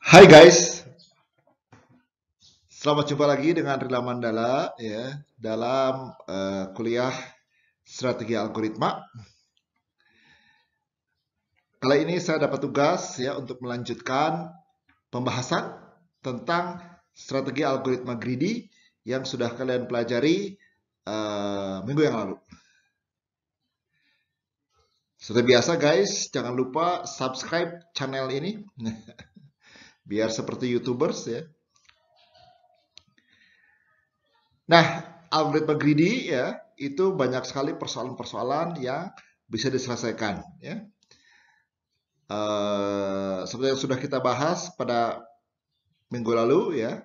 Hai guys, selamat jumpa lagi dengan Rila Mandala ya dalam kuliah strategi algoritma. Kali ini saya dapat tugas ya untuk melanjutkan pembahasan tentang strategi algoritma greedy yang sudah kalian pelajari minggu yang lalu. Seperti biasa guys, jangan lupa subscribe channel ini biar seperti YouTubers ya. Nah, algoritma greedy ya, itu banyak sekali persoalan-persoalan yang bisa diselesaikan ya. Seperti yang sudah kita bahas pada minggu lalu ya,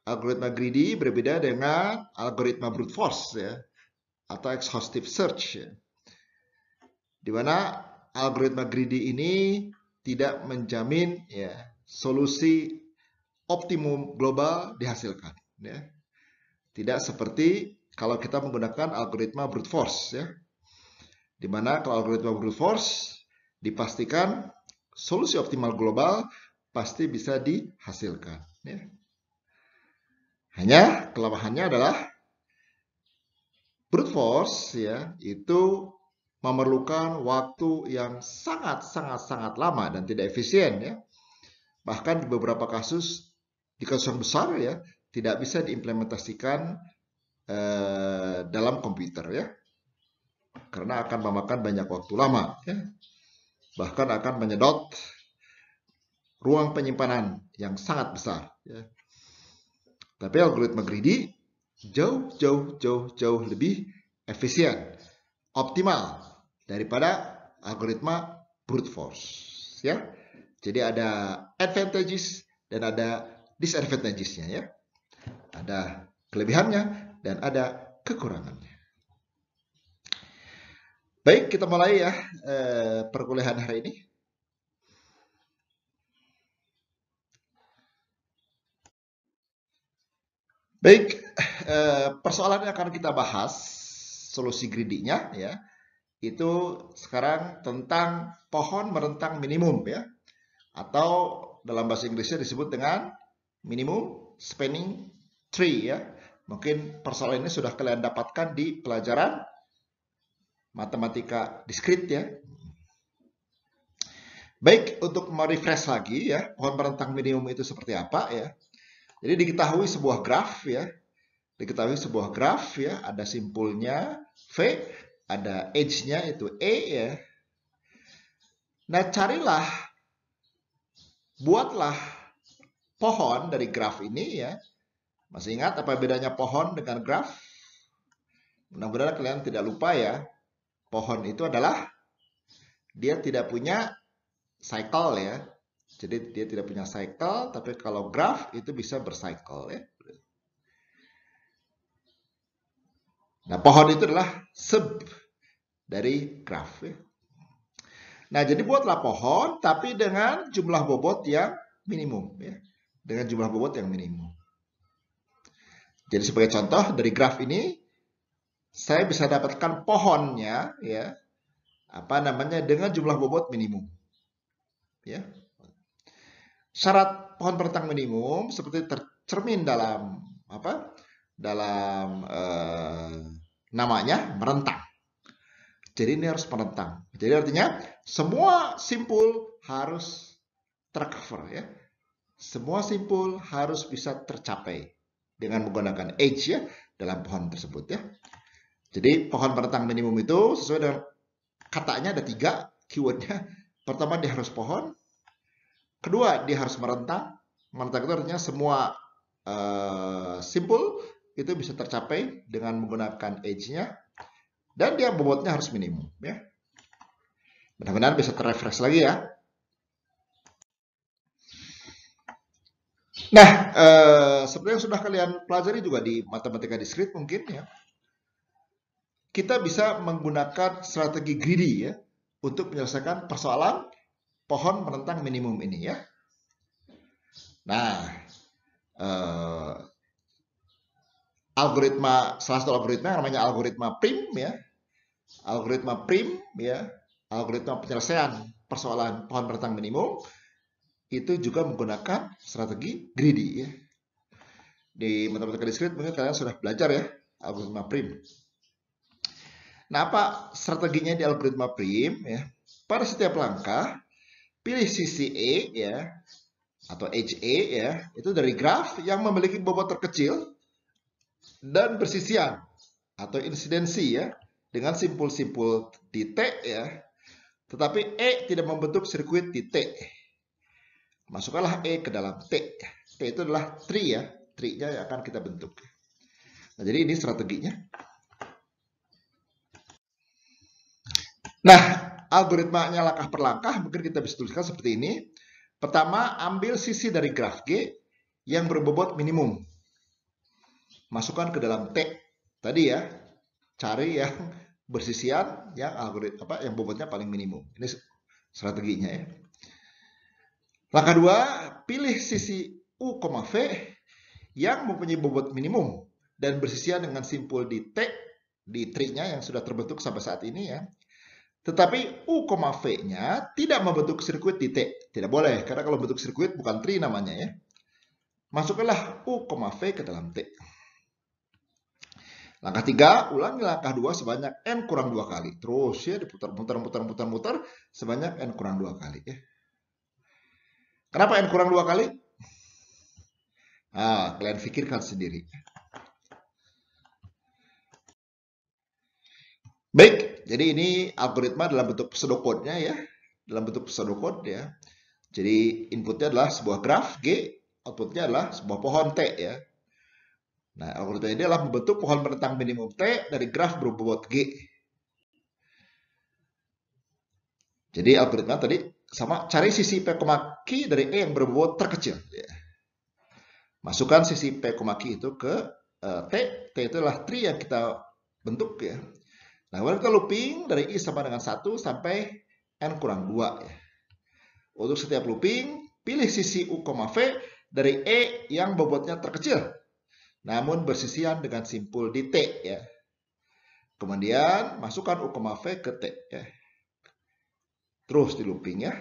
algoritma greedy berbeda dengan algoritma brute force ya, atau exhaustive search ya. Di mana algoritma greedy ini tidak menjamin ya solusi optimum global dihasilkan ya. Tidak seperti kalau kita menggunakan algoritma brute force ya. Di mana kalau algoritma brute force dipastikan solusi optimal global pasti bisa dihasilkan ya. Hanya kelemahannya adalah brute force ya itu memerlukan waktu yang sangat lama dan tidak efisien ya. Bahkan di beberapa kasus, di kasus yang besar ya, tidak bisa diimplementasikan dalam komputer ya. Karena akan memakan banyak waktu lama ya. Bahkan akan menyedot ruang penyimpanan yang sangat besar ya. Tapi algoritma greedy jauh lebih efisien, optimal daripada algoritma brute force ya. Jadi ada advantages dan ada disadvantages-nya ya. Ada kelebihannya dan ada kekurangannya. Baik, kita mulai ya perkuliahan hari ini. Baik, persoalan yang akan kita bahas, solusi greedy-nya ya, itu sekarang tentang pohon merentang minimum ya, atau dalam bahasa Inggrisnya disebut dengan minimum spanning tree ya. Mungkin persoalan ini sudah kalian dapatkan di pelajaran matematika diskrit ya. Baik, untuk merefresh lagi ya, pohon merentang minimum itu seperti apa ya. Jadi diketahui sebuah graf ya, ada simpulnya V, ada edge-nya itu E ya. Nah, buatlah pohon dari graf ini ya. Masih ingat apa bedanya pohon dengan graf? Mudah-mudahan kalian tidak lupa ya. Pohon itu adalah dia tidak punya cycle ya. Jadi dia tidak punya cycle, tapi kalau graf itu bisa bercycle ya. Nah, pohon itu adalah sub dari graf ya. Nah, jadi buatlah pohon tapi dengan jumlah bobot yang minimum ya. Dengan jumlah bobot yang minimum. Jadi sebagai contoh dari graf ini saya bisa dapatkan pohonnya ya. Apa namanya dengan jumlah bobot minimum. Ya. Syarat pohon merentang minimum seperti tercermin dalam apa? Dalam namanya merentang. Jadi ini harus merentang. Jadi artinya semua simpul harus tercover ya. Semua simpul harus bisa tercapai dengan menggunakan edge ya dalam pohon tersebut ya. Jadi pohon merentang minimum itu sesuai dengan katanya ada 3 keywordnya. Pertama dia harus pohon. Kedua dia harus merentang. Merentang itu artinya semua simpul itu bisa tercapai dengan menggunakan edge-nya. Dan dia bobotnya harus minimum ya. Mudah-mudahan bisa terrefresh lagi ya. Nah, seperti yang sudah kalian pelajari juga di matematika diskrit mungkin ya. Kita bisa menggunakan strategi greedy ya untuk menyelesaikan persoalan pohon merentang minimum ini ya. Nah, salah satu algoritma yang namanya algoritma prim ya. Algoritma prim ya, algoritma penyelesaian persoalan pohon merentang minimum itu juga menggunakan strategi greedy ya. Di matematika diskrit mungkin kalian sudah belajar ya algoritma prim. Nah, apa strateginya di algoritma prim ya? Pada setiap langkah pilih sisi E ya atau edge E ya, itu dari graf yang memiliki bobot terkecil dan bersisian atau insidensi ya dengan simpul-simpul di T ya. Tetapi E tidak membentuk sirkuit di T. Masukkanlah E ke dalam T. T itu adalah tree ya, tree-nya yang akan kita bentuk. Nah, jadi ini strateginya. Nah, algoritmanya langkah per langkah mungkin kita bisa tuliskan seperti ini. Pertama, ambil sisi dari graf G yang berbobot minimum. Masukkan ke dalam T. Tadi ya, cari yang bersisian yang algoritma yang bobotnya paling minimum. Ini strateginya ya. Langkah 2, pilih sisi U, V yang mempunyai bobot minimum dan bersisian dengan simpul di T di tree-nya yang sudah terbentuk sampai saat ini ya. Tetapi U, V-nya tidak membentuk sirkuit di T. Tidak boleh, karena kalau bentuk sirkuit bukan tree namanya ya. Masukkanlah U, V ke dalam T. Langkah 3, ulangi langkah 2 sebanyak N kurang 2 kali. Terus ya, diputar-putar sebanyak N kurang 2 kali ya. Kenapa N kurang 2 kali? Nah, kalian pikirkan sendiri. Baik, jadi ini algoritma dalam bentuk pseudocode-nya ya. Dalam bentuk pseudocode ya. Jadi inputnya adalah sebuah graf G, outputnya adalah sebuah pohon T ya. Nah, algoritma ini adalah membentuk pohon penentang minimum T dari graf berbobot G. Jadi algoritma tadi sama cari sisi P, Q dari E yang berbobot terkecil. Ya. Masukkan sisi P, Q itu ke T. T itu adalah tree yang kita bentuk ya. Nah, kemudian kita looping dari I sama dengan 1 sampai N kurang 2 ya. Untuk setiap looping, pilih sisi U, V dari E yang bobotnya terkecil, namun bersisian dengan simpul di T ya. Kemudian masukkan U, V ke T ya. Terus di looping ya.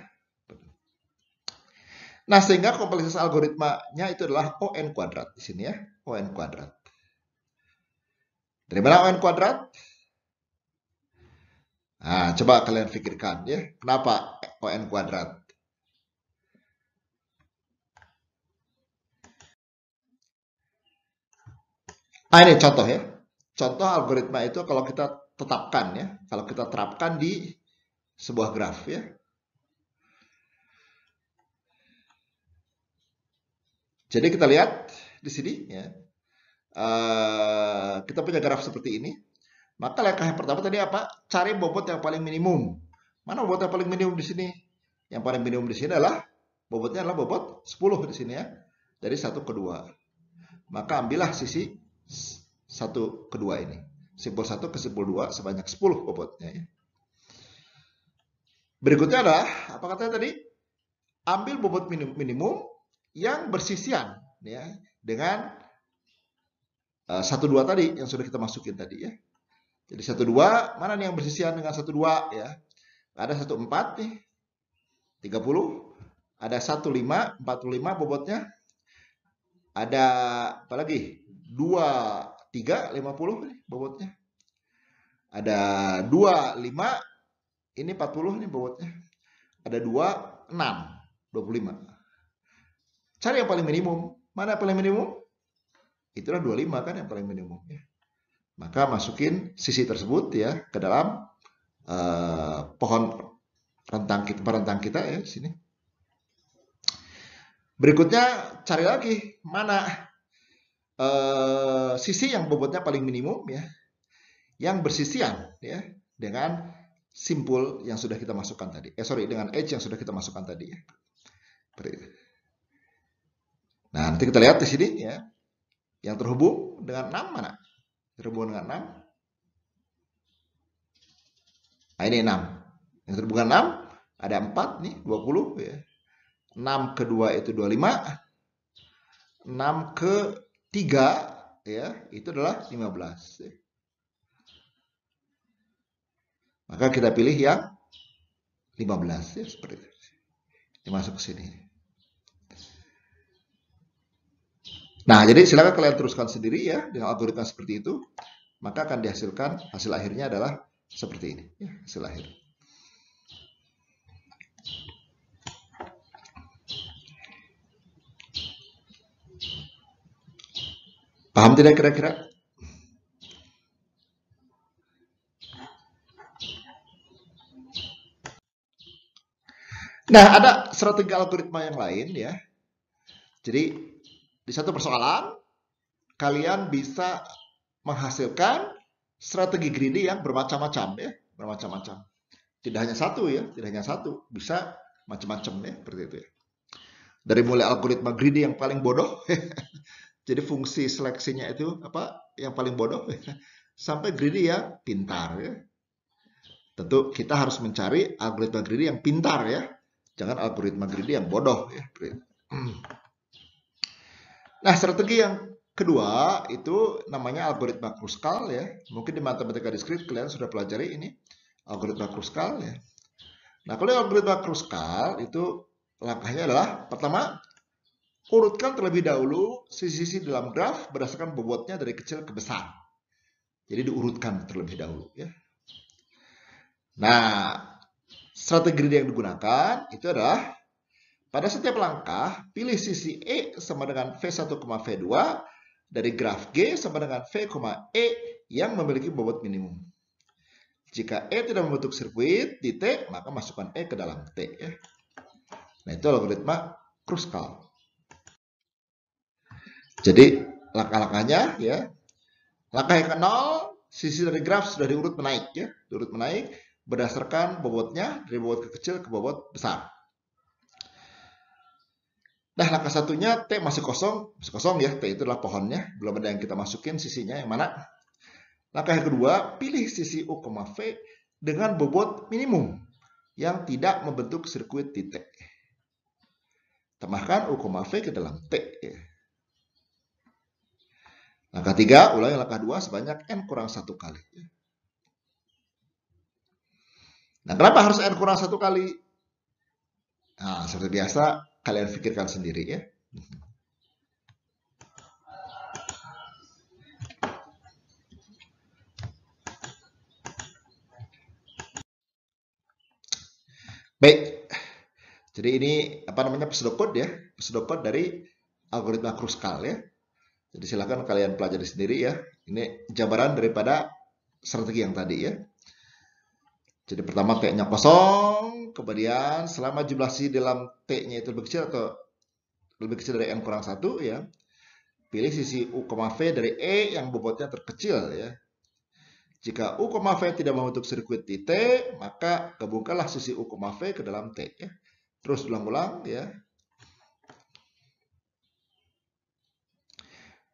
Nah, sehingga kompleksitas algoritmanya itu adalah ON kuadrat di sini ya, ON kuadrat. Dari mana ON kuadrat? Nah, coba kalian pikirkan ya, kenapa ON kuadrat? Nah, ini contoh ya. Contoh algoritma itu kalau kita tetapkan ya, kalau kita terapkan di sebuah graf ya. Jadi kita lihat di sini ya. Kita punya graf seperti ini. Maka langkah yang pertama tadi apa? Cari bobot yang paling minimum. Mana bobot yang paling minimum di sini? Yang paling minimum di sini adalah bobotnya adalah bobot 10 di sini ya. Dari 1 ke 2. Maka ambillah sisi 1 ke 2 ini. Simpul 1 ke simpul 2 sebanyak 10 bobotnya ya. Berikutnya adalah apa katanya tadi? Ambil bobot minimum yang bersisian ya dengan 1 2 tadi yang sudah kita masukin tadi ya. Jadi 1 2 mana nih yang bersisian dengan 1 2 ya? Ada 1 4 nih. 30, ada 1 5, 45 bobotnya. Ada apa lagi? 2 3 50 nih bobotnya. Ada 2 5 ini 40 nih bobotnya. Ada 2 6 25. Cari yang paling minimum. Mana yang paling minimum? Itulah 25 kan yang paling minimum ya. Maka masukin sisi tersebut ya ke dalam pohon rentang kita ya di sini. Berikutnya cari lagi mana sisi yang bobotnya paling minimum ya, yang bersisian ya dengan simpul yang sudah kita masukkan tadi. Dengan edge yang sudah kita masukkan tadi ya. Nah, nanti kita lihat di sini ya. Yang terhubung dengan 6 mana? Terhubung dengan 6. Nah, ini 6. Yang terhubung dengan 6 ada 4 nih, 20 ya. 6 ke 2 itu 25. 6 ke 3 ya, itu adalah 15 ya. Maka kita pilih yang 15 ya seperti itu. Ini masuk ke sini. Nah, jadi silakan kalian teruskan sendiri ya dengan algoritma seperti itu, maka akan dihasilkan hasil akhirnya adalah seperti ini, ya, hasil akhir. Paham tidak kira-kira? Nah, ada strategi algoritma yang lain ya. Jadi, di satu persoalan, kalian bisa menghasilkan strategi greedy yang bermacam-macam ya, bermacam-macam. Tidak hanya satu ya, tidak hanya satu, bisa macam-macam ya, seperti itu ya. Dari mulai algoritma greedy yang paling bodoh, jadi fungsi seleksinya itu apa? Yang paling bodoh, sampai greedy yang pintar ya. Tentu kita harus mencari algoritma greedy yang pintar ya, jangan algoritma greedy yang bodoh ya. Nah, strategi yang kedua itu namanya algoritma Kruskal ya. Mungkin di matematika diskrit kalian sudah pelajari ini algoritma Kruskal ya. Nah, kalau algoritma Kruskal itu langkahnya adalah pertama, urutkan terlebih dahulu sisi-sisi dalam graf berdasarkan bobotnya dari kecil ke besar. Jadi diurutkan terlebih dahulu ya. Nah, strategi yang digunakan itu adalah pada setiap langkah, pilih sisi E sama dengan V1, V2 dari graf G sama dengan V, E yang memiliki bobot minimum. Jika E tidak membentuk sirkuit di T, maka masukkan E ke dalam T. Ya. Nah, itu algoritma Kruskal. Jadi, langkah-langkahnya, ya. Langkah yang ke-0, sisi dari graf sudah diurut menaik. Ya. Diurut menaik berdasarkan bobotnya, dari bobot kecil ke bobot besar. Nah, langkah satunya T masih kosong ya, T itu adalah pohonnya, belum ada yang kita masukin sisinya yang mana. Langkah yang kedua, pilih sisi U, V dengan bobot minimum yang tidak membentuk sirkuit di T. Tambahkan U, V ke dalam T. Langkah 3, ulangi langkah 2 sebanyak N kurang 1 kali. Nah, kenapa harus N kurang 1 kali? Nah, seperti biasa, kalian pikirkan sendiri ya. Baik, jadi ini apa namanya pseudocode ya, pseudocode dari algoritma Kruskal ya. Jadi silakan kalian pelajari sendiri ya. Ini jabaran daripada strategi yang tadi ya. Jadi pertama T-nya kosong, kemudian selama jumlah sisi dalam T-nya itu lebih kecil atau lebih kecil dari N kurang 1 ya. Pilih sisi U, V dari E yang bobotnya terkecil ya. Jika U, V tidak membentuk sirkuit di T, maka gabungkanlah sisi U, V ke dalam T ya. Terus ulang-ulang ya.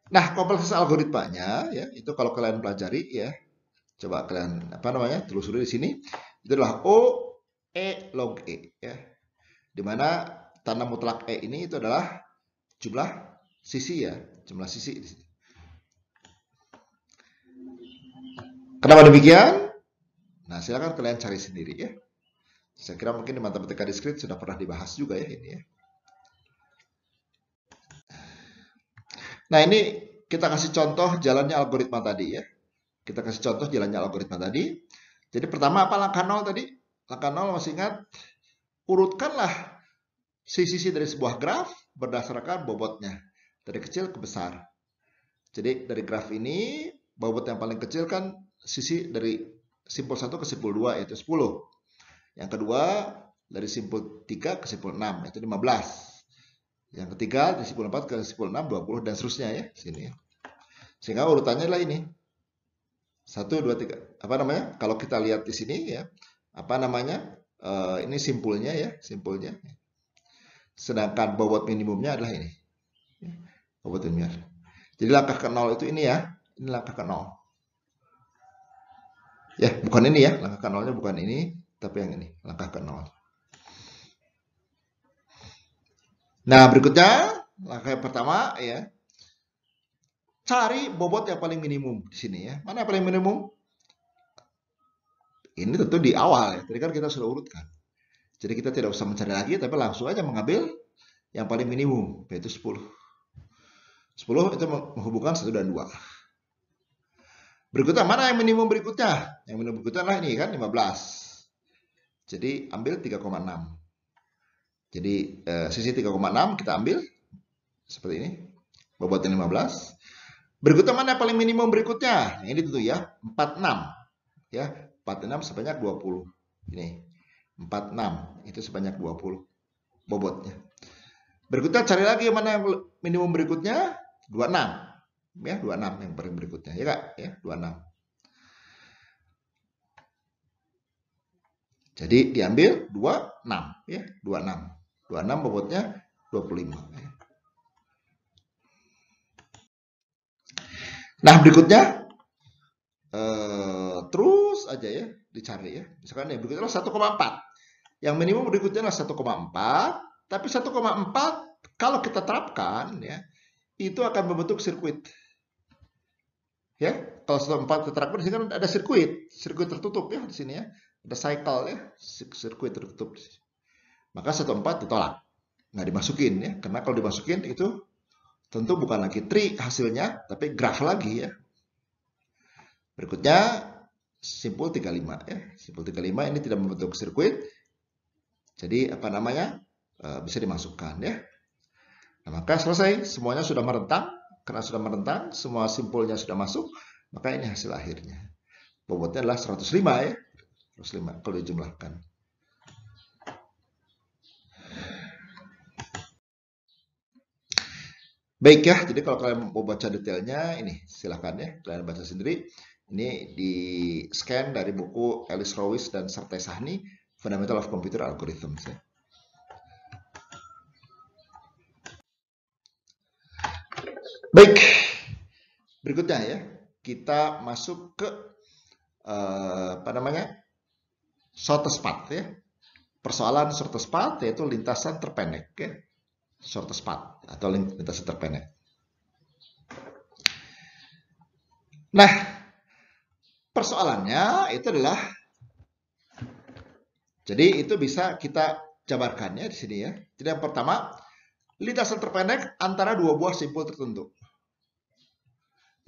Nah, kompleksitas algoritmanya ya, itu kalau kalian pelajari ya. Coba kalian apa namanya? Telusuri di sini. Itu adalah O E log E ya. Di mana tanda mutlak E ini itu adalah jumlah sisi ya, jumlah sisi di sini. Kenapa demikian? Nah, silakan kalian cari sendiri ya. Saya kira mungkin di matematika diskrit sudah pernah dibahas juga ya ini ya. Nah, ini kita kasih contoh jalannya algoritma tadi ya. Kita kasih contoh jalannya algoritma tadi. Jadi pertama apa langkah 0 tadi? Langkah 0 masih ingat? Urutkanlah sisi-sisi dari sebuah graf berdasarkan bobotnya. Dari kecil ke besar. Jadi dari graf ini, bobot yang paling kecil kan sisi dari simpul 1 ke simpul 2 yaitu 10. Yang kedua dari simpul 3 ke simpul 6 yaitu 15. Yang ketiga dari simpul 4 ke simpul 6 20 dan seterusnya ya sini ya. Sehingga urutannya adalah ini. 1 2 3. Apa namanya? Kalau kita lihat di sini ya, apa namanya? Ini simpulnya ya, simpulnya. Sedangkan bobot minimumnya adalah ini. Bobot minimumnya. Jadi langkah ke 0 itu ini ya. Ini langkah ke 0. Ya, bukan ini ya. Langkah ke 0-nya bukan ini, tapi yang ini. Langkah ke 0. Nah, berikutnya, langkah yang pertama ya. Cari bobot yang paling minimum di sini ya. Mana yang paling minimum? Ini tentu di awal ya. Tadi kan kita sudah urutkan. Jadi kita tidak usah mencari lagi, tapi langsung aja mengambil yang paling minimum, yaitu 10. 10 itu menghubungkan 1 dan 2. Berikutnya, mana yang minimum berikutnya? Yang minimum berikutnya adalah ini kan, 15. Jadi ambil 3,6. Jadi sisi 3,6 kita ambil seperti ini. Bobotnya 15. Berikutnya mana yang paling minimum berikutnya? Ini tentu ya, 46. Ya, 46 sebanyak 20. Ini 46 itu sebanyak 20 bobotnya. Berikutnya cari lagi mana yang minimum berikutnya, 26. Ya, 26 yang paling berikutnya. Ya Kak, ya, 26. Jadi diambil 26 ya, 26. 26 bobotnya 25 ya. Nah, berikutnya terus aja ya dicari ya. Misalkan yang berikutnya 1,4. Yang minimum berikutnya adalah 1,4, tapi 1,4 kalau kita terapkan ya, itu akan membentuk sirkuit. Ya, kalau 1,4 kita terapkan di sini kan ada sirkuit tertutup ya di sini ya. Ada cycle ya, sirkuit tertutup di sini. Maka 1,4 ditolak. Nggak dimasukin ya, karena kalau dimasukin itu tentu bukan lagi tree hasilnya, tapi graf lagi ya. Berikutnya simpul 35 ya. Simpul 35 ini tidak membentuk sirkuit. Jadi apa namanya? Bisa dimasukkan ya. Nah, maka selesai, semuanya sudah merentang. Karena sudah merentang, semua simpulnya sudah masuk, maka ini hasil akhirnya. Bobotnya adalah 105 ya. 105 kalau dijumlahkan. Baik ya, jadi kalau kalian mau baca detailnya, ini silahkan ya, kalian baca sendiri. Ini di scan dari buku Ellis Rowis dan Sertay Sahni, Fundamental of Computer Algorithms ya. Baik, berikutnya ya, kita masuk ke apa namanya, shortest path ya. Persoalan shortest path yaitu lintasan terpendek ya, shortest path atau lintasan terpendek. Nah, persoalannya itu adalah, jadi itu bisa kita jabarkannya di sini ya. Jadi yang pertama, lintasan terpendek antara dua buah simpul tertentu.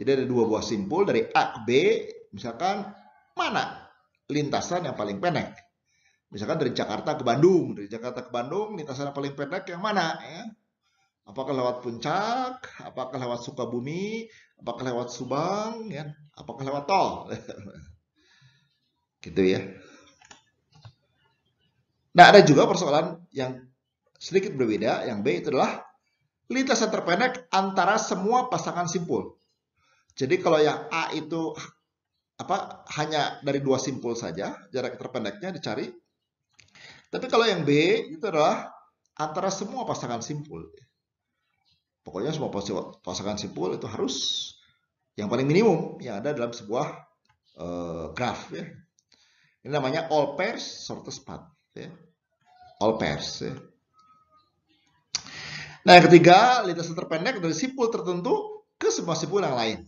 Jadi ada dua buah simpul dari A ke B, misalkan mana lintasan yang paling pendek? Misalkan dari Jakarta ke Bandung, lintasan yang paling pendek yang mana ya? Apakah lewat Puncak, apakah lewat Sukabumi, apakah lewat Subang, ya? Apakah lewat tol? Gitu ya. Nah, ada juga persoalan yang sedikit berbeda, yang B itu adalah lintasan terpendek antara semua pasangan simpul. Jadi kalau yang A itu hanya dari dua simpul saja, jarak terpendeknya dicari. Tapi kalau yang B itu adalah antara semua pasangan simpul. Pokoknya semua pasangan simpul itu harus yang paling minimum yang ada dalam sebuah graf ya. Ini namanya all pairs shortest path ya. All pairs ya. Nah, yang ketiga, lintasan terpendek dari simpul tertentu ke semua simpul yang lain.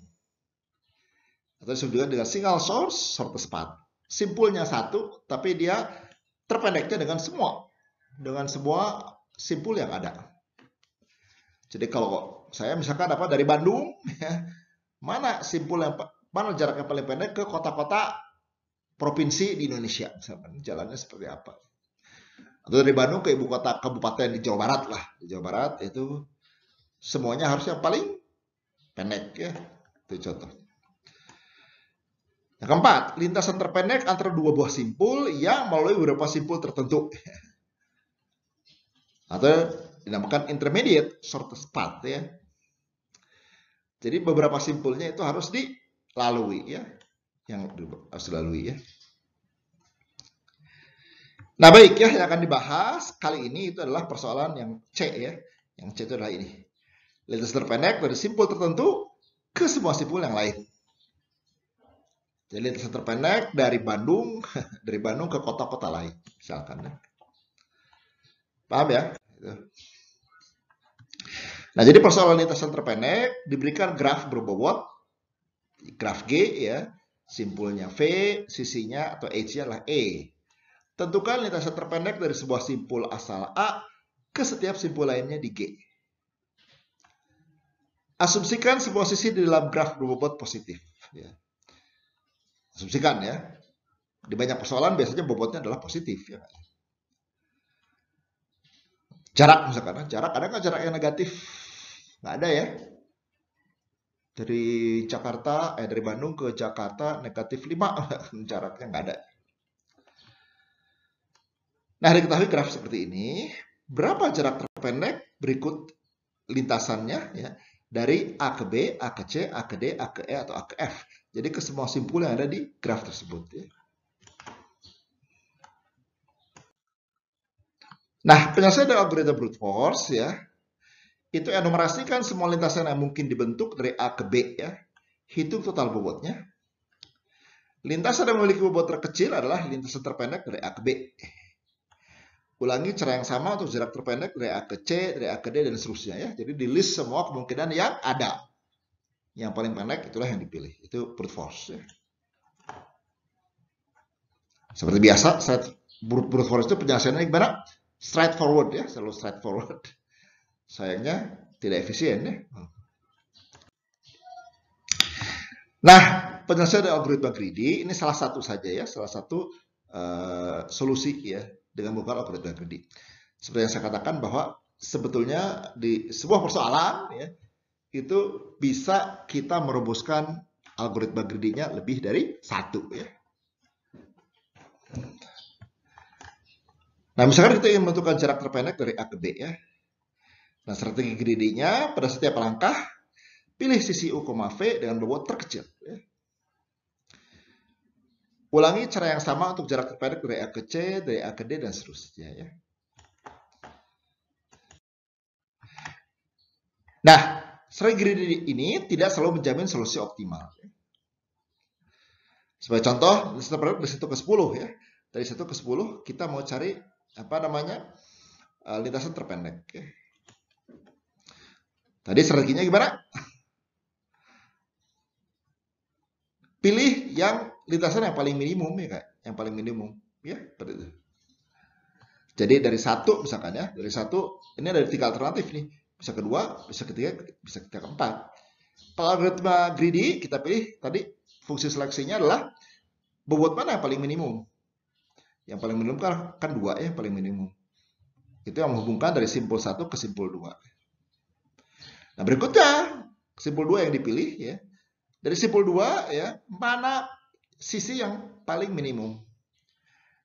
Atau disebut juga dengan single source shortest path. Simpulnya satu, tapi dia terpendeknya dengan semua simpul yang ada. Jadi kalau saya misalkan dari Bandung, mana jarak yang paling pendek ke kota-kota provinsi di Indonesia, misalkan jalannya seperti apa? Atau dari Bandung ke ibu kota kabupaten di Jawa Barat lah, di Jawa Barat itu semuanya harusnya paling pendek ya, itu contoh. Yang keempat, lintasan terpendek antara dua buah simpul yang melalui beberapa simpul tertentu. Atau dinamakan intermediate shortest path ya. Jadi beberapa simpulnya itu harus dilalui ya. Yang harus dilalui ya. Nah, baik ya, yang akan dibahas kali ini itu adalah persoalan yang C ya. Yang C itu adalah ini. Lintasan terpendek dari simpul tertentu ke semua simpul yang lain. Jadi lintasan terpendek dari Bandung ke kota-kota lain, misalkan. Paham ya? Nah, jadi persoalan lintasan terpendek diberikan graf berbobot, graf G ya, simpulnya V, sisinya atau H-nya adalah E. Tentukan lintasan terpendek dari sebuah simpul asal A ke setiap simpul lainnya di G. Asumsikan sebuah sisi di dalam graf berbobot positif. Ya. Asumsikan ya. Di banyak persoalan biasanya bobotnya adalah positif. Ya. Jarak misalkan, jarak ada nggak jarak yang negatif? Nggak ada ya. Dari dari Bandung ke Jakarta negatif 5 jaraknya nggak ada. Nah, diketahui graf seperti ini, berapa jarak terpendek berikut lintasannya ya dari A ke B, A ke C, A ke D, A ke E atau A ke F. Jadi ke semua simpul yang ada di graf tersebut ya. Nah, penyelesaian dari algoritma brute force ya, itu enumerasikan semua lintasan yang mungkin dibentuk dari A ke B ya. Hitung total bobotnya. Lintasan yang memiliki bobot terkecil adalah lintasan terpendek dari A ke B. Ulangi cara yang sama untuk jarak terpendek dari A ke C, dari A ke D, dan seterusnya ya. Jadi di list semua kemungkinan yang ada. Yang paling pendek itulah yang dipilih. Itu brute force ya. Seperti biasa, brute force itu penjelasannya gimana? Straightforward ya, selalu straightforward. Sayangnya tidak efisien ya. Nah, penyelesaian dari algoritma greedy ini salah satu saja ya, salah satu solusi ya dengan menggunakan algoritma greedy. Seperti yang saya katakan bahwa sebetulnya di sebuah persoalan ya itu bisa kita merumuskan algoritma greedy-nya lebih dari satu ya. Nah, misalkan kita ingin menentukan jarak terpendek dari A ke B ya. Nah, strategi greedy-nya pada setiap langkah pilih sisi U, V dengan bobot terkecil ya. Ulangi cara yang sama untuk jarak terpendek dari A ke C, dari A ke D, dan seterusnya ya. Nah, strategi greedy ini tidak selalu menjamin solusi optimal. Sebagai contoh, dari 1 ke 10 ya. Dari 1 ke 10 kita mau cari lintasan terpendek ya. Tadi strateginya gimana? Pilih yang lintasan yang paling minimum ya Kak, yang paling minimum ya, seperti itu. Jadi dari 1 misalkan ya, dari 1 ini ada 3 alternatif nih. Bisa kedua, bisa ketiga, bisa keempat. Kalau algoritma greedy kita pilih tadi fungsi seleksinya adalah bobot mana yang paling minimum. Yang paling minimum kan 2 ya, yang paling minimum. Itu yang menghubungkan dari simpul 1 ke simpul 2. Nah, berikutnya simpul 2 yang dipilih ya. Dari simpul 2 ya, mana sisi yang paling minimum.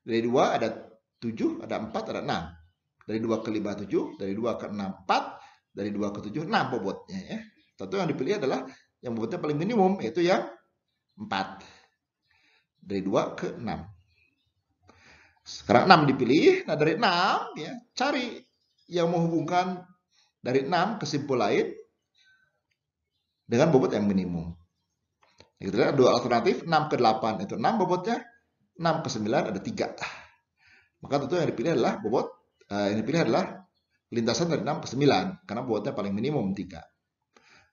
Dari 2 ada 7, ada 4, ada 6. Dari 2 ke 5, 7. Dari 2 ke 6, 4. Dari 2 ke 7, 6 bobotnya ya. Tentu yang dipilih adalah yang bobotnya paling minimum, yaitu yang 4. Dari 2 ke 6. Sekarang 6 dipilih. Nah, dari 6 ya, cari yang menghubungkan dari 6 ke simpul lain dengan bobot yang minimum. Gitu, ada 2 alternatif, 6 ke 8 itu 6 bobotnya, 6 ke 9 ada 3. Maka tentu yang dipilih adalah lintasan dari 6 ke 9 karena bobotnya paling minimum 3.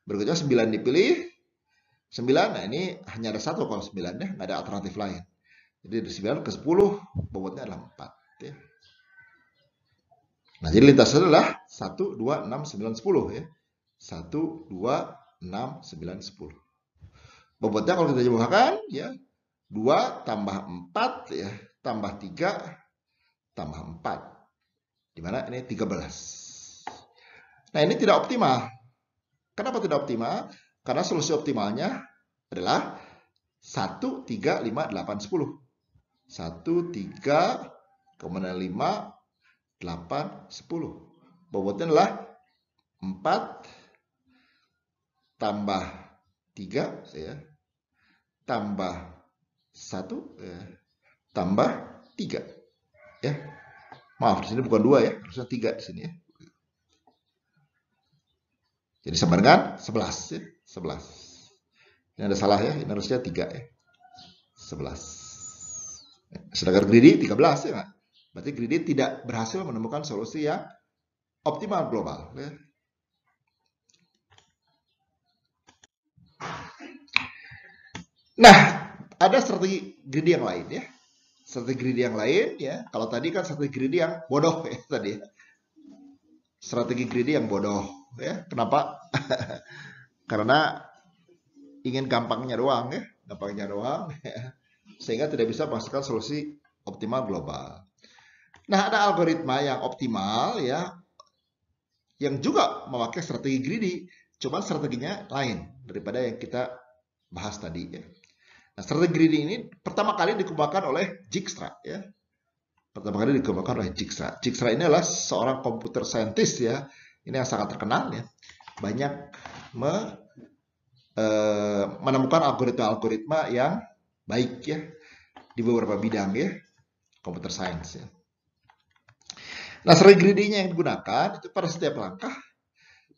Berikutnya 9 dipilih. 9, nah ini hanya ada 1 kalau 9 ya, nggak ada alternatif lain. Jadi dari 9 ke 10 bobotnya adalah 4 ya. Nah, jadi lintasan adalah 1, 2, 6, 9, 10 ya. 1, 2, 6, 9, 10. Bobotnya kalau kita jumlahkan ya 2 tambah 4 ya, tambah 3 tambah 4. Dimana ini 13. Nah, ini tidak optimal. Kenapa tidak optimal? Karena solusi optimalnya adalah 1, 3, 5, 8, 10. 1, 3, kemudian 5, 8, 10. Bobotnya adalah 4 tambah 3 ya, tambah 1 ya, tambah 3 ya. Maaf, di sini bukan 2 ya, harusnya 3 di sini ya. Jadi sama dengan 11 ya, 11. Ini ada salah ya, ini harusnya 3 ya. 11. Sedangkan greedy 13 ya. Berarti greedy tidak berhasil menemukan solusi yang optimal global ya. Nah, ada strategi greedy yang lain ya. Strategi greedy yang lain ya. Kalau tadi kan strategi greedy yang bodoh ya tadi. Strategi greedy yang bodoh ya. Kenapa? karena ingin gampangnya doang ya, gampangnya doang sehingga tidak bisa menghasilkan solusi optimal global. Nah, ada algoritma yang optimal ya, yang juga memakai strategi greedy, cuma strateginya lain daripada yang kita bahas tadi ya. Nah, strategi greedy ini pertama kali dikembangkan oleh Dijkstra ya. Pertama kali dikembangkan oleh Dijkstra. Dijkstra ini adalah seorang komputer scientist ya. Ini yang sangat terkenal ya. Banyak menemukan algoritma-algoritma yang baik ya di beberapa bidang ya, komputer science ya. Nah, strategi greedy-nya yang digunakan itu pada setiap langkah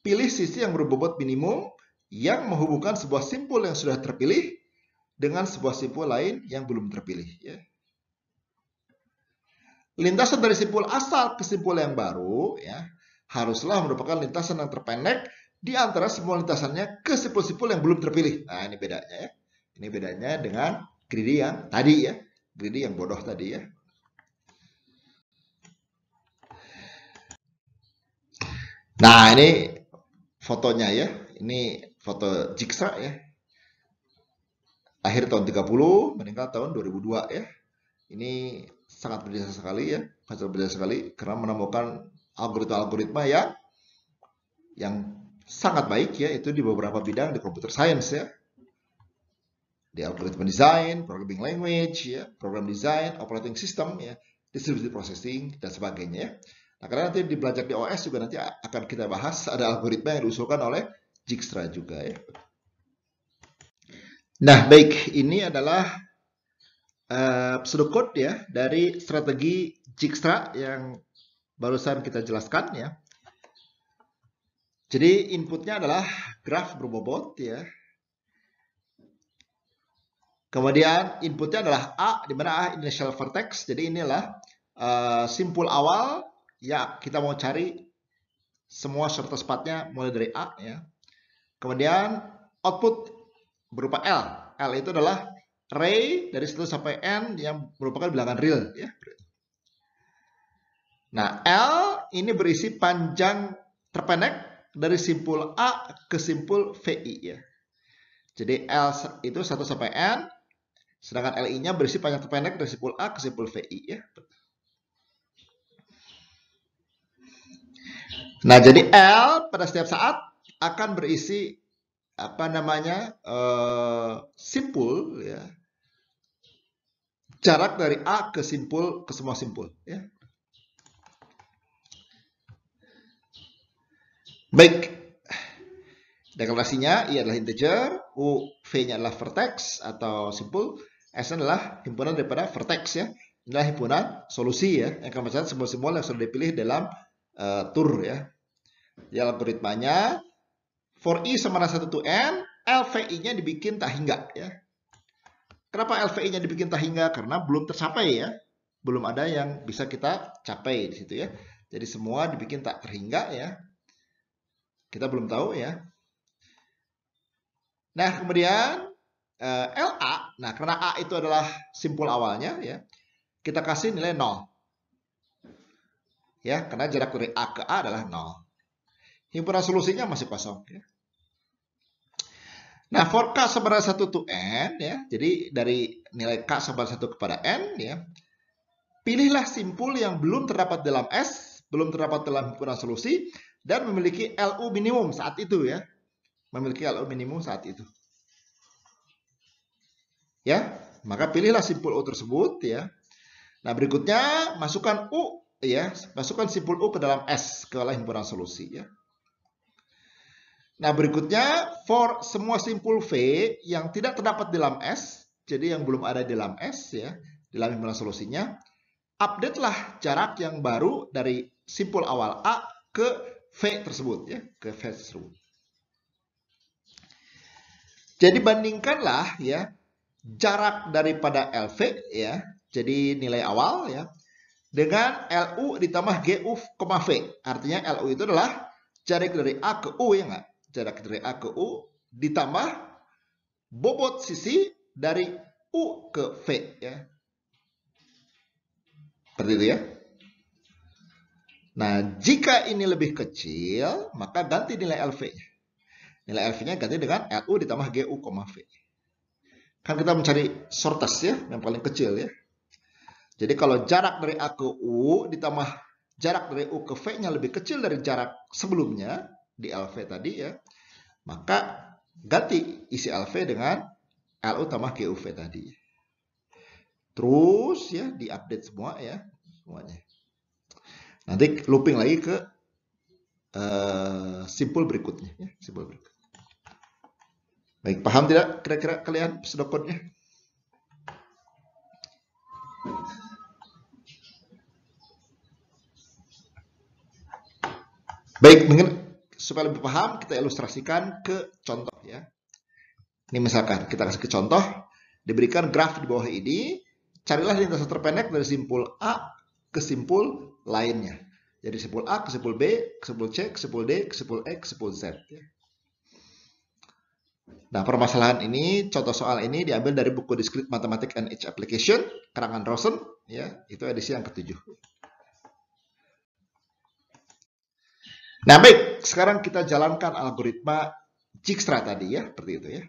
pilih sisi yang berbobot minimum yang menghubungkan sebuah simpul yang sudah terpilih dengan sebuah simpul lain yang belum terpilih ya. Lintasan dari simpul asal ke simpul yang baru ya haruslah merupakan lintasan yang terpendek di antara semua lintasannya ke simpul-simpul yang belum terpilih. Nah, ini bedanya ya. Ini bedanya dengan greedy yang tadi ya. Greedy yang bodoh tadi ya. Nah, ini fotonya ya. Ini foto Dijkstra ya. Lahir tahun 30, meninggal tahun 2002 ya. Ini sangat berjasa sekali ya. Sangat berjasa sekali karena menemukan algoritma-algoritma yang sangat baik ya, itu di beberapa bidang di computer science ya. Di algoritma design, programming language ya, program design, operating system ya, distributed processing dan sebagainya ya. Nah, karena nanti di belajar di OS juga nanti akan kita bahas ada algoritma yang diusulkan oleh Dijkstra juga ya. Nah, baik, ini adalah pseudocode ya dari strategi Dijkstra yang barusan kita jelaskan ya. Jadi inputnya adalah graf berbobot ya. Kemudian inputnya adalah A, di mana A initial vertex. Jadi inilah simpul awal ya, kita mau cari semua shortest path-nya mulai dari A ya. Kemudian output berupa L. L itu adalah array dari 1 sampai N yang merupakan bilangan real ya. Nah, L ini berisi panjang terpendek dari simpul A ke simpul VI ya. Jadi L itu 1 sampai N, sedangkan LI-nya berisi panjang terpendek dari simpul A ke simpul VI ya. Nah, jadi L pada setiap saat akan berisi simpul ya, jarak dari A ke simpul ke semua simpul ya. Baik, deklarasinya I adalah integer, U V-nya adalah vertex atau simpul, S adalah himpunan daripada vertex ya. Inilah himpunan solusi ya yang akan mencari simbol-simbol yang sudah dipilih dalam tur ya. Jadi algoritmanya for I sama dengan 1 to N, LVI-nya dibikin tak hingga ya. Kenapa LVI-nya dibikin tak hingga? Karena belum tercapai ya. Belum ada yang bisa kita capai di situ ya. Jadi semua dibikin tak terhingga ya. Kita belum tahu ya. Nah, kemudian LA, nah karena A itu adalah simpul awalnya ya. Kita kasih nilai 0. Ya, karena jarak dari A ke A adalah 0. Himpunan solusinya masih kosong ya. Nah, for K sama dengan 1 to N ya. Jadi dari nilai K sama 1 kepada N ya. Pilihlah simpul yang belum terdapat dalam S, belum terdapat dalam himpunan solusi dan memiliki LU minimum saat itu ya. Memiliki LU minimum saat itu. Ya, maka pilihlah simpul U tersebut ya. Nah, berikutnya masukkan U ya, masukkan simpul U ke dalam S ke dalam himpunan solusi ya. Nah, berikutnya for semua simpul V yang tidak terdapat dalam S, jadi yang belum ada di dalam S ya, di dalam himpunan solusinya, update-lah jarak yang baru dari simpul awal A ke V tersebut ya, ke V tersebut. Jadi bandingkanlah ya jarak daripada LV ya, jadi nilai awal ya, dengan LU ditambah GU, V. Artinya LU itu adalah jarak dari A ke U ya enggak? Jarak dari A ke U ditambah bobot sisi dari U ke V ya. Seperti itu ya. Nah, jika ini lebih kecil, maka ganti nilai LV-nya. Nilai LV-nya ganti dengan LU ditambah GU, V. Kan kita mencari shortest ya, yang paling kecil ya. Jadi kalau jarak dari A ke U ditambah jarak dari U ke V-nya lebih kecil dari jarak sebelumnya di LV tadi ya, maka ganti isi LV dengan LU tambah GUV tadi. Terus ya diupdate semua ya, semuanya. Nanti looping lagi ke simpul berikutnya ya, simpul berikut. Baik, paham tidak kira-kira kalian pseudocode-nya? Baik, mungkin supaya lebih paham kita ilustrasikan ke contoh ya. Ini misalkan kita kasih ke contoh, diberikan graf di bawah ini, carilah lintasan terpendek dari simpul A ke simpul lainnya. Jadi simpul A ke simpul B, ke simpul C, ke simpul D, ke simpul E, ke simpul Z. Nah, permasalahan ini, contoh soal ini diambil dari buku Discrete Mathematics and Its Application, karangan Rosen, ya, itu edisi yang ke-7. Nah, baik, sekarang kita jalankan algoritma Dijkstra tadi ya, seperti itu ya.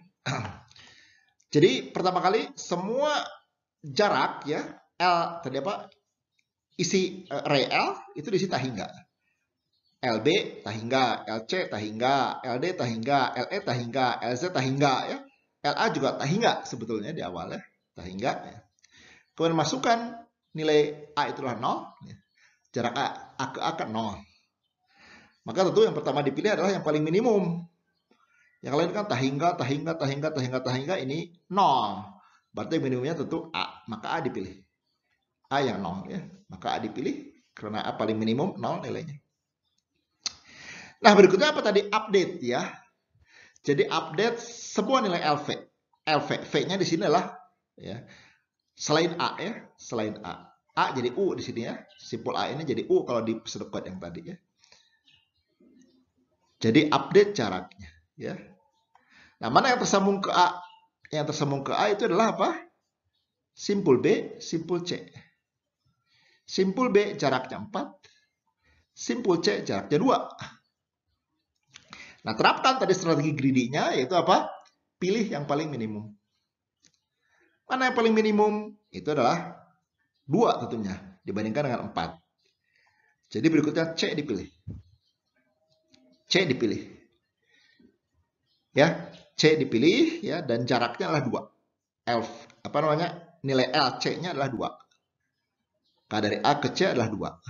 Jadi, pertama kali semua jarak ya, L tadi apa? Isi array L itu diisi tak hingga. LB tak hingga, LC tak hingga, LD tak hingga, LE tak hingga, LZ tak hingga ya. LA juga tak hingga sebetulnya di awal ya, tak hingga ya. Kemudian masukkan nilai A itulah 0, ya. Jarak A ke A kan 0. Maka tentu yang pertama dipilih adalah yang paling minimum. Yang lain kan tak hingga, tak hingga, tak hingga, tak hingga, tak hingga, ini 0. Berarti minimumnya tentu A, maka A dipilih. A yang 0 ya, maka A dipilih karena A paling minimum 0 nilainya. Nah, berikutnya apa tadi? Update ya. Jadi update semua nilai LV. V-nya di sini adalah ya, selain A ya, selain A. A jadi U di sini ya. Simpul A ini jadi U kalau di pseudocode yang tadi ya. Jadi update jaraknya ya. Nah, mana yang tersambung ke A? Yang tersambung ke A itu adalah apa? Simpul B, simpul C. Simpul B jaraknya 4. Simpul C jaraknya 2. Nah, terapkan tadi strategi greedy-nya, yaitu apa? Pilih yang paling minimum. Mana yang paling minimum? Itu adalah 2 tentunya, dibandingkan dengan 4. Jadi berikutnya C dipilih. C dipilih. Ya, C dipilih ya, dan jaraknya adalah 2. Apa namanya? Nilai LC-nya adalah 2. Nah, dari A ke C adalah 2.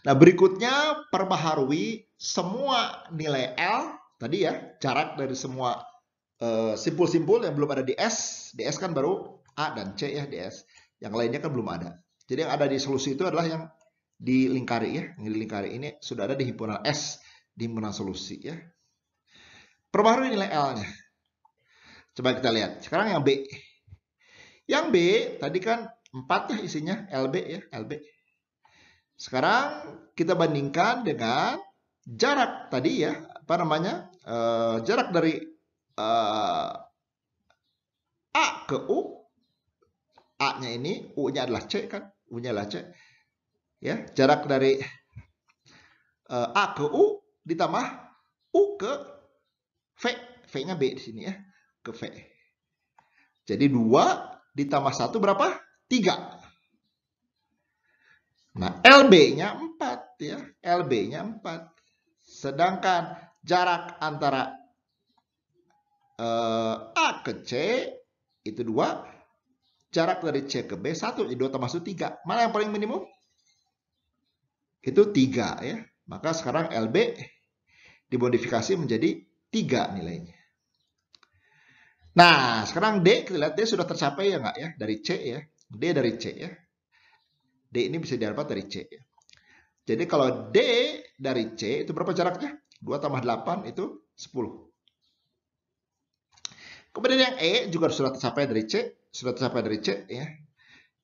Nah, berikutnya perbaharui semua nilai L tadi ya, jarak dari semua simpul-simpul yang belum ada di S. Di S kan baru A dan C ya di S. Yang lainnya kan belum ada. Jadi yang ada di solusi itu adalah yang dilingkari ya. Yang dilingkari ini sudah ada di himpunan S, di himpunan solusi ya. Perbaharui nilai L-nya. Coba kita lihat. Sekarang yang B. Yang B tadi kan 4 ya isinya, LB ya, LB. Sekarang kita bandingkan dengan jarak tadi ya, apa namanya? Jarak dari A ke U. A-nya ini, U-nya adalah C kan? U-nya adalah C. Ya, jarak dari A ke U ditambah U ke V. V-nya B di sini ya, ke V. Jadi 2 ditambah 1 berapa? 3. Nah, LB-nya 4 ya. LB-nya 4. Sedangkan jarak antara A ke C itu 2. Jarak dari C ke B 1. Jadi 2 tambah 1 3. Mana yang paling minimum? Itu 3 ya. Maka sekarang LB dimodifikasi menjadi 3 nilainya. Nah, sekarang D, kita lihat D sudah tercapai ya nggak ya? Dari C ya. D dari C ya. D ini bisa didapat dari C ya. Jadi kalau D dari C itu berapa jaraknya? 2 tambah 8 itu 10. Kemudian yang E juga sudah tercapai dari C. Sudah tercapai dari C ya.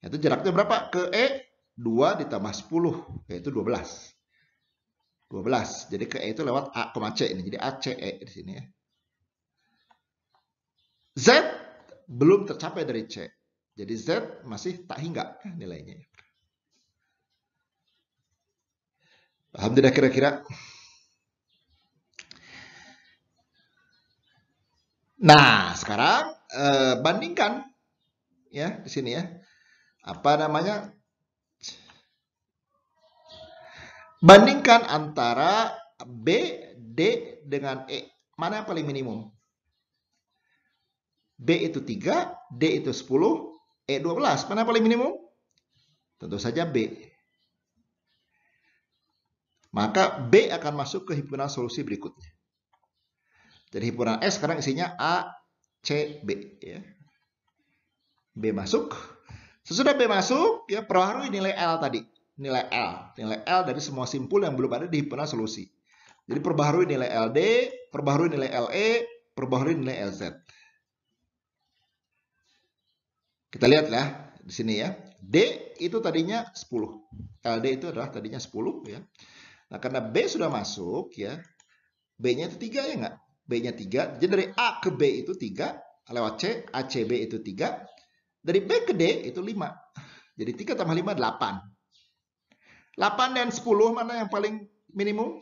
Itu jaraknya berapa? Ke E 2 ditambah 10, yaitu 12. 12. Jadi ke E itu lewat A, C ini. Jadi ACE di sini ya. Z belum tercapai dari C. Jadi Z masih tak hingga nilainya. Paham tidak kira-kira? Nah, sekarang bandingkan ya di sini ya. Apa namanya? Bandingkan antara B, D dengan E. Mana yang paling minimum? B itu 3, D itu 10, E 12. Mana yang paling minimum? Tentu saja B. Maka B akan masuk ke himpunan solusi berikutnya. Jadi himpunan S sekarang isinya A, C, B. Ya. B masuk. Sesudah B masuk, ya perbaharui nilai L tadi. Nilai L dari semua simpul yang belum ada di himpunan solusi. Jadi perbaharui nilai LD, perbaharui nilai LE, perbaharui nilai LZ. Kita lihat ya di sini ya. D itu tadinya 10. LD itu adalah tadinya 10 ya. Nah, karena B sudah masuk ya. B-nya itu 3 ya enggak? B-nya 3. Jadi dari A ke B itu 3 lewat C, ACB itu 3. Dari B ke D itu 5. Jadi 3 tambah 5 8. 8 dan 10 mana yang paling minimum?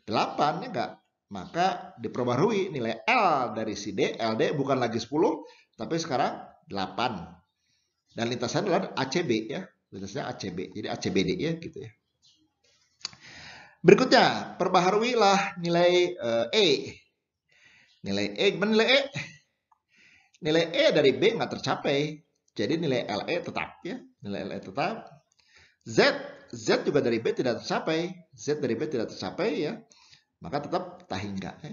8 ya enggak? Maka diperbarui nilai L dari si D, LD bukan lagi 10, tapi sekarang 8. Dan lintasan adalah ACB ya. Lintasnya ACB. Jadi ACBD ya gitu ya. Berikutnya, perbaharuilah nilai E. Nilai E, gimana nilai E? Nilai E dari B nggak tercapai. Jadi nilai LE tetap ya. Nilai LE tetap. Z juga dari B tidak tercapai. Z dari B tidak tercapai ya. Maka tetap tahingga. Ya.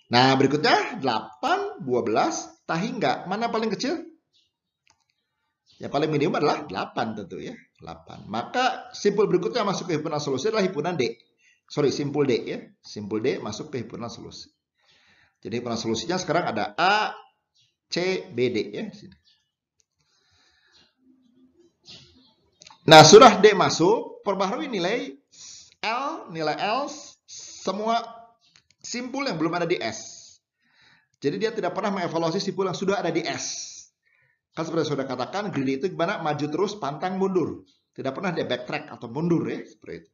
Nah, berikutnya 8, 12, tahingga. Mana paling kecil? Yang paling minimum adalah 8 tentu ya. 8. Maka simpul berikutnya masuk ke himpunan solusi adalah himpunan D. Sorry, simpul D ya. Simpul D masuk ke himpunan solusi. Jadi himpunan solusinya sekarang ada A, C, B, D ya. Nah, sudah D masuk, perbaharui nilai L, semua simpul yang belum ada di S. Jadi dia tidak pernah mengevaluasi simpul yang sudah ada di S. Kan seperti sudah katakan, greedy itu gimana? Maju terus, pantang mundur. Tidak pernah dia backtrack atau mundur ya, seperti itu.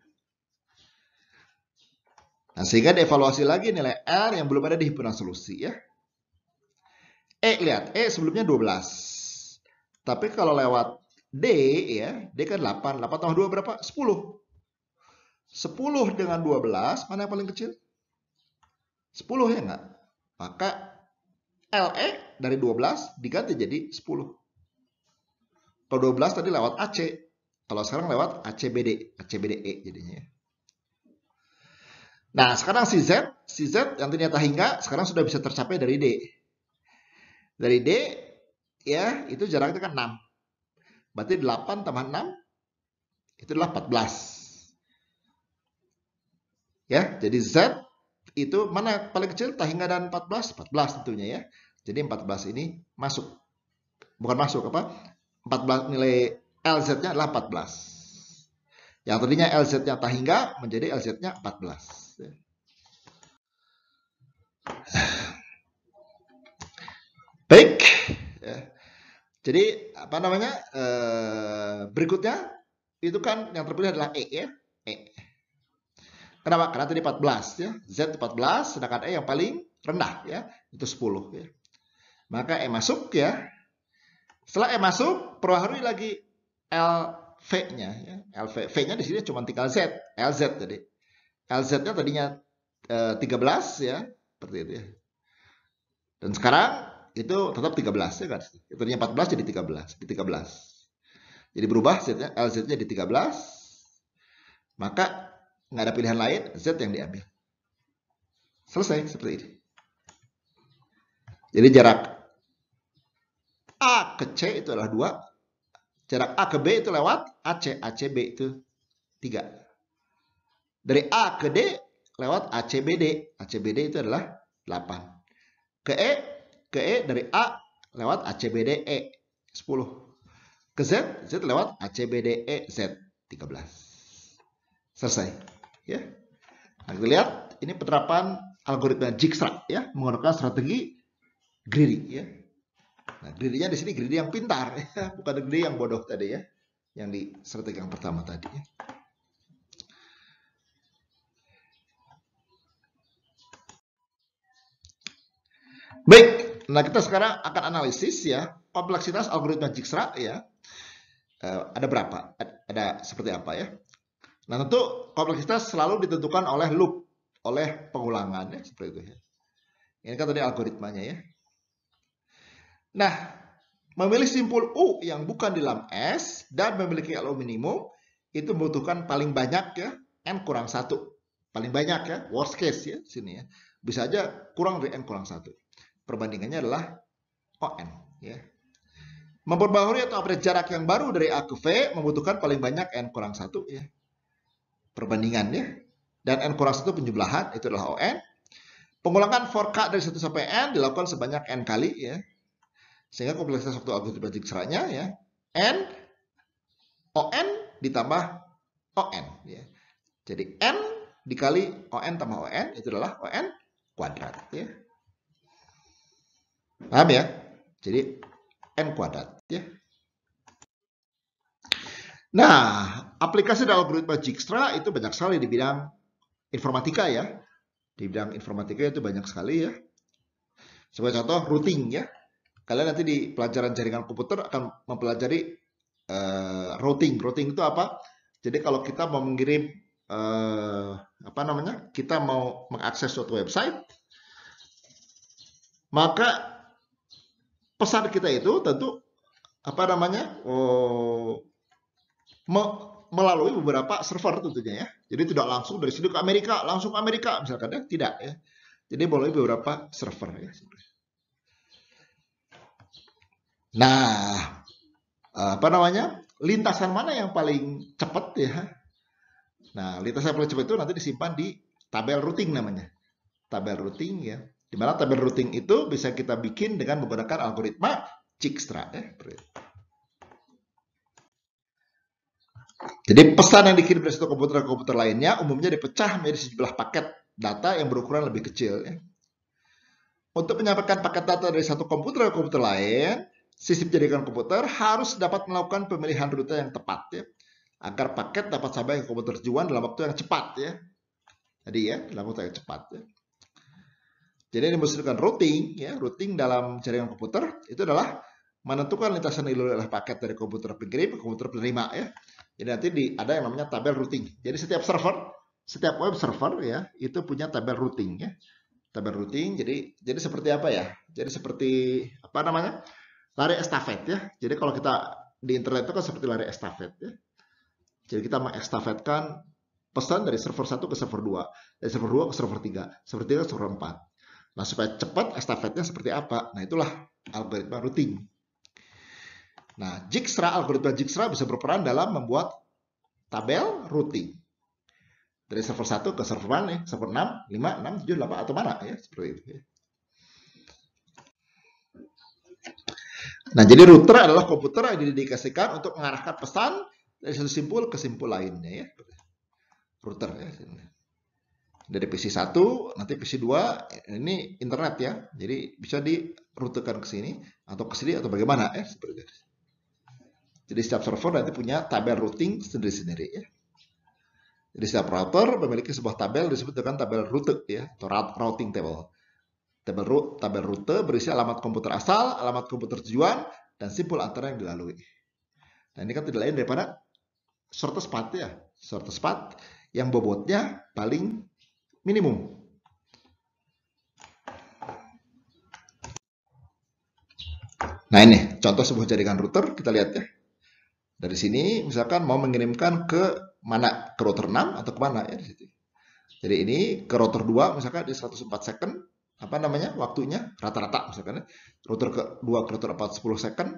Nah, sehingga dievaluasi lagi nilai L yang belum ada di himpunan solusi ya. E, lihat, E sebelumnya 12. Tapi kalau lewat D ya, D kan 8. 8 tambah 2 berapa? 10. 10 dengan 12, mana yang paling kecil? 10 ya enggak? Maka LE dari 12 diganti jadi 10. Kalau 12 tadi lewat AC. Kalau sekarang lewat ACBD. ACBDE jadinya. Nah, sekarang si Z yang ternyata hingga sekarang sudah bisa tercapai dari D. Dari D, ya, itu jaraknya kan 6. Berarti 8 tambah 6, itu adalah 14. Ya, jadi Z itu mana paling kecil? Tahingga dan 14? 14 tentunya ya. Jadi 14 ini masuk. Bukan masuk, apa? 14 nilai LZ-nya adalah 14. Yang tadinya LZ-nya tahingga menjadi LZ-nya 14. Baik. Ya. Jadi apa namanya? Berikutnya itu kan yang terpilih adalah E ya. E. Kenapa? Karena tadi 14 ya. Z 14 sedangkan E yang paling rendah ya. Itu 10 ya. Maka E masuk ya. Setelah E masuk, perbaharui lagi LV-nya ya. LV-nya di sini cuma tinggal Z, LZ tadi. LZ-nya tadinya 13 ya, seperti itu ya. Dan sekarang itu tetap 13 ya kan. Itu tadinya 14 jadi 13, jadi 13. Jadi berubah Z-nya, LZ-nya jadi 13. Maka nggak ada pilihan lain, Z yang diambil. Selesai seperti ini. Jadi jarak A ke C itu adalah 2. Jarak A ke B itu lewat AC. ACB itu 3. Dari A ke D lewat ACBD. ACBD itu adalah 8. Ke E dari A lewat ACBD E 10. Ke Z lewat ACBD E Z 13. Selesai. Ya. Nah, kita lihat ini penerapan algoritma Dijkstra ya, menggunakan strategi greedy ya. Nah, greedy-nya di sini greedy yang pintar ya, bukan greedy yang bodoh tadi ya. Yang di strategi yang pertama tadi ya. Baik, nah kita sekarang akan analisis ya kompleksitas algoritma Dijkstra ya. Ada berapa? Ada seperti apa ya? Nah, tentu kompleksitas selalu ditentukan oleh loop, oleh pengulangan ya, seperti itu ya. Ini kan tadi algoritmanya ya. Nah, memilih simpul U yang bukan di dalam S dan memiliki LU minimum itu membutuhkan paling banyak ya, N kurang 1. Paling banyak ya, worst case ya sini ya. Bisa aja kurang dari N kurang 1. Perbandingannya adalah ON ya. Memperbarui atau update jarak yang baru dari A ke V membutuhkan paling banyak N kurang 1 ya. Perbandingannya. Dan N kurang 1 penjumlahan, itu adalah ON. Pengulangan for K dari 1 sampai N dilakukan sebanyak N kali ya. Sehingga kompleksitas waktu algoritma Dijkstra-nya ya N ON ditambah ON ya. Jadi N dikali ON tambah ON itu adalah ON kuadrat ya. Paham ya? Jadi N kuadrat ya. Nah, aplikasi dalam algoritma Dijkstra itu banyak sekali di bidang informatika ya. Di bidang informatika itu banyak sekali ya. Sebagai contoh routing ya. Kalian nanti di pelajaran jaringan komputer akan mempelajari routing. Routing itu apa? Jadi kalau kita mau mengirim kita mau mengakses suatu website, maka pesan kita itu tentu melalui beberapa server tentunya ya. Jadi tidak langsung dari sini ke Amerika, langsung ke Amerika misalkan ya, tidak ya. Jadi melalui beberapa server ya. Nah, lintasan mana yang paling cepat ya? Nah, lintasan yang paling cepat itu nanti disimpan di tabel routing namanya. Tabel routing ya. Di mana tabel routing itu bisa kita bikin dengan menggunakan algoritma Dijkstra ya. Jadi pesan yang dikirim dari satu komputer ke komputer lainnya umumnya dipecah menjadi sejumlah paket data yang berukuran lebih kecil ya. Untuk menyampaikan paket data dari satu komputer ke komputer lain, sistem jaringan komputer harus dapat melakukan pemilihan rute yang tepat ya, agar paket dapat sampai ke komputer tujuan dalam waktu yang cepat ya. Jadi ya, dalam waktu yang cepat ya. Jadi ini maksudkan routing ya, routing dalam jaringan komputer itu adalah menentukan lintasan yang dilalui oleh paket dari komputer pengirim ke komputer penerima ya. Jadi nanti ada yang namanya tabel routing. Jadi setiap server, setiap web server ya, itu punya tabel routing ya. Tabel routing jadi seperti apa ya? Jadi seperti lari estafet ya. Jadi kalau kita di internet itu kan seperti lari estafet ya. Jadi kita mengestafetkan pesan dari server 1 ke server 2, dari server 2 ke server 3, server 3 ke server 4. Nah, supaya cepat estafetnya seperti apa? Nah, itulah algoritma routing. Nah, algoritma Dijkstra bisa berperan dalam membuat tabel routing. Dari server 1 ke server mana? Server 6, 5, 6, 7, 8, atau mana? Ya, seperti itu. Ya. Nah, jadi router adalah komputer yang didedikasikan untuk mengarahkan pesan dari satu simpul ke simpul lainnya. Ya. Router ya. Dari PC 1, nanti PC 2, ini internet ya. Jadi bisa dirutekan ke sini, atau ke sini, atau bagaimana ya. Seperti itu. Jadi setiap server nanti punya tabel routing sendiri-sendiri ya. Jadi setiap router memiliki sebuah tabel disebut dengan tabel rute ya, atau routing table. Tabel rute berisi alamat komputer asal, alamat komputer tujuan, dan simpul antara yang dilalui. Nah ini kan tidak lain daripada shortest path ya, shortest path yang bobotnya paling minimum. Nah ini contoh sebuah jaringan router, kita lihat ya. Dari sini misalkan mau mengirimkan ke mana? Ke router 6 atau kemana ya di situ. Jadi ini ke router 2 misalkan di 104 second waktunya rata-rata misalkan ya. Router ke 2 ke router 4 10 second.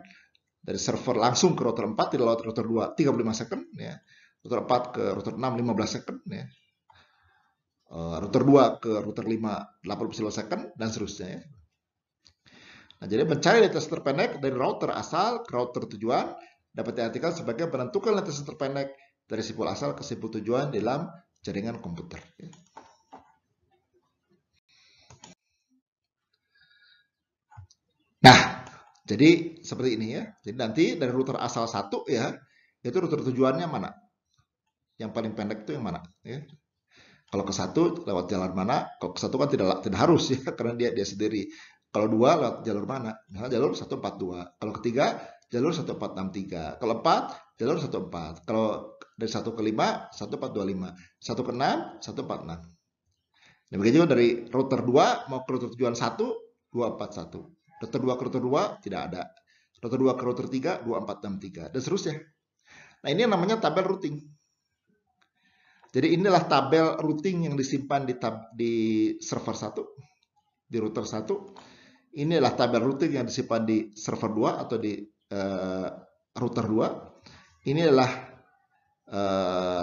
Dari server langsung ke router 4 tidak lewat router 2 35 second ya. Router 4 ke router 6 15 second ya. Router 2 ke router 5 80 second dan seterusnya ya. Nah, jadi mencari lintasan terpendek dari router asal ke router tujuan dapat diartikan sebagai menentukan lintasan terpendek dari simpul asal ke simpul tujuan dalam jaringan komputer. Nah, jadi seperti ini ya. Jadi nanti dari router asal 1 ya, itu router tujuannya mana? Yang paling pendek itu yang mana? Ya. Kalau ke 1 lewat jalan mana? Kalau ke 1 kan tidak harus ya, karena dia sendiri Kalau 2 lewat jalur mana? Misalnya jalur 142. Kalau ketiga, jalur 1463. Kalau 4, jalur 14. Kalau dari 1 ke 5, 1425. 1 ke 6, 146. Nah, begitu juga dari router 2 mau ke router tujuan 1, 241. Router 2 ke router 2 tidak ada. Router 2 ke router 3, 2463. Dan seterusnya. Nah, ini yang namanya tabel routing. Jadi inilah tabel routing yang disimpan di server 1, di router 1. Inilah tabel routing yang disimpan di server 2 atau di router 2. Ini adalah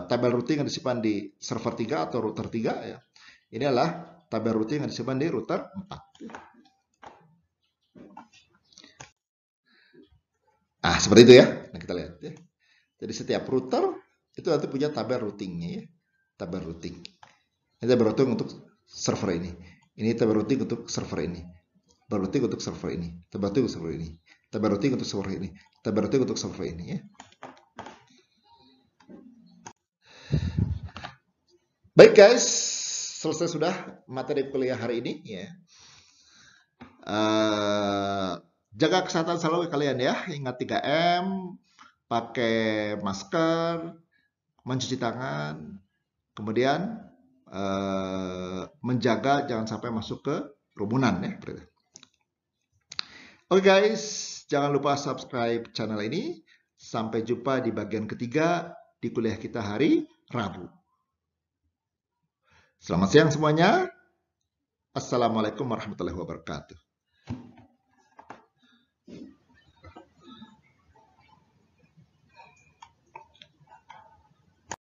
tabel routing yang disimpan di server 3 atau router 3 ya. Ini adalah tabel routing yang disimpan di router 4. Ah, seperti itu ya. Nah, kita lihat ya. Jadi setiap router itu nanti punya tabel routingnya ya. Tabel routing. Ini tabel routing untuk server ini. Ini tabel routing untuk server ini. Tabel routing untuk server ini. Tabel routing untuk server ini. Tabel routing untuk server ini. Tabel routing untuk server ini ya. Baik guys, selesai sudah materi kuliah hari ini ya. Jaga kesehatan selalu kalian ya. Ingat 3M, pakai masker, mencuci tangan, kemudian menjaga jangan sampai masuk ke kerumunan ya. Oke guys, jangan lupa subscribe channel ini. Sampai jumpa di bagian ketiga di kuliah kita hari Rabu. Selamat siang semuanya. Assalamualaikum warahmatullahi wabarakatuh.